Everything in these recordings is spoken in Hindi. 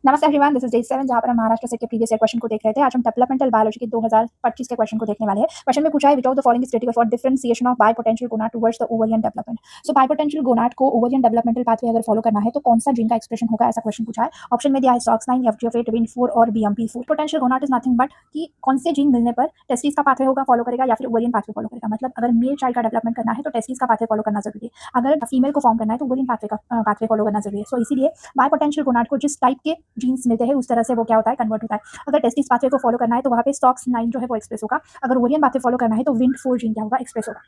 नमस्ते एवरीवन, दिस इज डे 7 जहाँ पर हम महाराष्ट्र सेट के प्रीवियस ईयर क्वेश्चन को देख रहे थे। आज हम डेवलपमेंटल बायोलॉजी के 2025 के क्वेश्चन को देखने वाले हैं। क्वेश्चन में पूछा है, which of the following is critical for differentiation of biopotential gonad towards the ovarian development. So biopotential gonad को ओवरियन डेवलपमेंटल पाथवे अगर फॉलो करना है तो कौन सा जीन का एक्सप्रेशन होगा, ऐसा क्वेश्चन पूछा है। ऑप्शन में दिया है SOX9, FGF8, WNT4 और BMP4। Potential gonad is nothing but कि कौन से जीन मिलने पर टेस्टिस का पाथवे होगा फॉलो करेगा या फिर ओवरियन पाथवे फॉलो करेगा। मतलब अगर मेल चाइल्ड का डेवलपमेंट करना है तो टेस्टिस का पाथवे फॉलो करना जरूरी है, अगर फीमेल को फॉर्म करना है तो ओवरियन पाथवे फॉलो करना जरूरी है। सो इसीलिए बायोपोटेंशियल गोनाड को जिस टाइप के जीन्स मिलते हैं उस तरह से वो क्या होता है, कन्वर्ट होता है। अगर टेस्टिस पाथवे को फॉलो करना है तो वहाँ पे SOX9 जो है वो एक्सप्रेस होगा। अगर ओवरियन पाथवे फॉलो करना है तो WNT4 जीन क्या होगा, एक्सप्रेस होगा।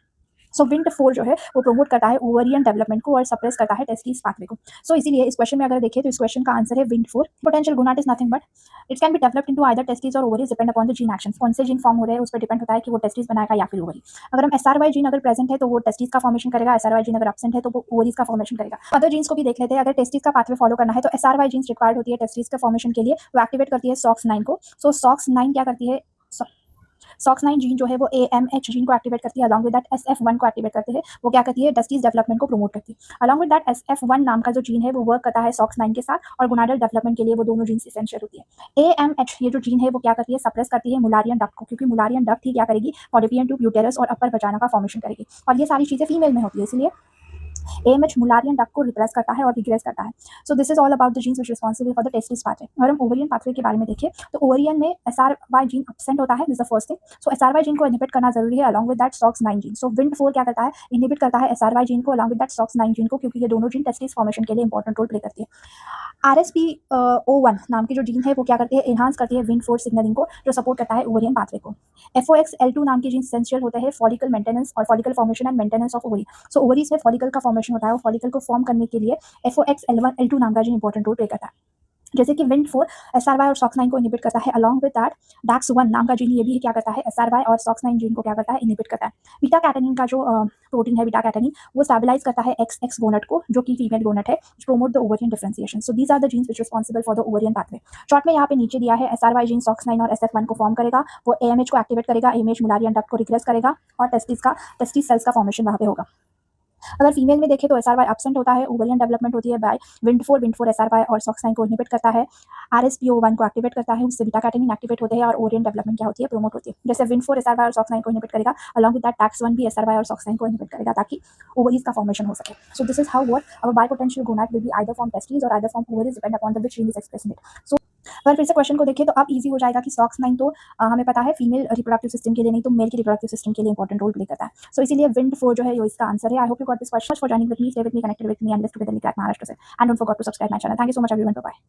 सो WNT4 जो है वो प्रोमोट करता है ओवरियन डेवलपमेंट को और सप्रेस करता है टेस्टिस पाथवे को। सो इसीलिए इस क्वेश्चन में अगर देखें तो इस क्वेश्चन का आंसर है WNT4। Potential gonad is nothing but it can be developed into either testis और ovaries, depend upon the gene action. कौन से जीन फॉर्म हो रहे हैं उस पर डिपेंड होता है कि वो टेस्टिस बनाएगा या फिर ओवरी। अगर हम SRY जीन अगर प्रेजेंट है तो वो टेस्टिस का फॉर्मेशन करेगा, SRY जीन अगर एब्सेंट है तो वो ओवरीज का फॉर्मेशन करेगा। अदर जीन्स को भी देख लेते हैं। अगर टेस्टिस का पाथवे फॉलो करना है तो SRY जीन्स रिक्वायर्ड होती है टेस्टिस के फॉर्मेशन के लिए, वो एक्टिवेट करती है SOX9 को। सो SOX9 क्या करती है, SOX9 जीन जो है वो AMH जीन को एक्टिवेट करती है, अलॉन्ग विद दैट SF1 को एक्टिवेट करते हैं। वो क्या करती है, टेस्टिस डेवलपमेंट को प्रमोट करती है। अलॉन्ग विद दैट SF1 नाम का जो जीन है वो वर्क करता है SOX9 के साथ, और गोनाडल डेवलपमेंट के लिए वो दोनों जीन्स एसेंशियल होती है। AMH ये जो जीन है वो क्या करती है, सप्रेस करती है मुलारियन डक्ट को, क्योंकि मुलारियन डक्ट ही क्या करेगी, फॉलोपियन ट्यूब, यूटेरस और अपर वजाना का फॉर्मेशन करेगी, और ये सारी चीजें फीमेल में होती है, इसलिए AMH मुलारियन डक्ट को रिप्रेस करता है और रिग्रेस करता है। So this is all about the genes which responsible for the testis pathway. अगर हम ओवरियन पाथवे के बारे में देखें तो ओवरियन में SRY जीन एब्सेंट होता है, this is the first thing. So SRY gene को इनहिबिट करना जरूरी है along with that SOX9 gene. So WNT4 क्या करता है, इनहिबिट करता है SRY जीन को along with that SOX9 gene को, क्योंकि ये दोनों जीन टेस्टिस फॉर्मेशन के लिए इंपॉर्टेंट रोल प्ले करती है। RSPO1 नाम की जो जीन है वो क्या करती है, एनहांस करती है WNT4 सिग्नलिंग को, जो सपोर्ट करता है ओवरियन पाथवे को। FOXL2 नाम की जीन एसेंशियल होते हैं फॉलिकल मेंटेनेंस और follicle formation and maintenance of ovary. So ovaries में फॉलिकल का फॉर्मेशन होता है, और फॉलिकल को फॉर्म करने के लिए FOXL1L2 नाम का जीन इंपॉर्टेंट रोल प्ले करता है। जैसे कि WNT4 SRY और SOX9 को इनहिबिट करता है, अलॉन्ग विद दैट DAX1 नाम का जीन ये भी क्या करता है, SRY और SOX9 जीन को क्या करता है, इनहिबिट करता है। बीटा कैटेनिन का जो प्रोटीन है, बीटा कैटेनिन, वो स्टेबलाइज करता है XX गोनट को, जो कि फीमेल गोनट है, promote the ovarian differentiation. So these are the genes which responsible for the ovarian pathway. Short में यहाँ पे नीचे दिया है, SRY जीन SOX9 और SF1 को फॉर्म करेगा, वो AMH को एक्टिवेट करेगा, AMH मुलारियन डक्ट को रिग्रेस करेगा, और टेस्टिस सेल्स का फॉर्मेशन वहाँ पे होगा। अगर फीमेल में देखें तो SRY एब्सेंट होता है, ओवरियन डेवलपमेंट होती है बाय WNT4 SRY और SOX9 को इनहिबिट करता है, RSPO1 को एक्टिवेट करता है, उससे बीटा कैटेनिन एक्टिवेट होते हैं और ओवरियन डेवलपमेंट क्या होती है, प्रमोट होती है। जैसे WNT4 SRY और SOX9 को इनहिबिट करेगा, अलॉन्ग विद दैट DAX1 भी SRY और SOX9 को इनहिबिट करेगा, ताकि ओवरीज का फॉर्मेशन हो सके। So this is how what our biopotential gonad will be either from testis और either from ovaries, depend upon the which gene is expressing it. So अगर फिर से क्वेश्चन को देखें तो अब इजी हो जाएगा कि SOX9 तो हमें पता है फीमेल रिप्रोडक्टिव सिस्टम के लिए, नहीं तो मेल की रिप्रोडक्टिव सिस्टम के लिए इंपॉर्टेंट रोल प्ले करता है। सो इसीलिए WNT4 जो है ये इसका आंसर है। I hope you got this question. For joining with me, stay with me, connected with me, and let's together learn मैराष्ट्र से। And don't forget to subscribe my channel. Thank you so much everyone, bye bye.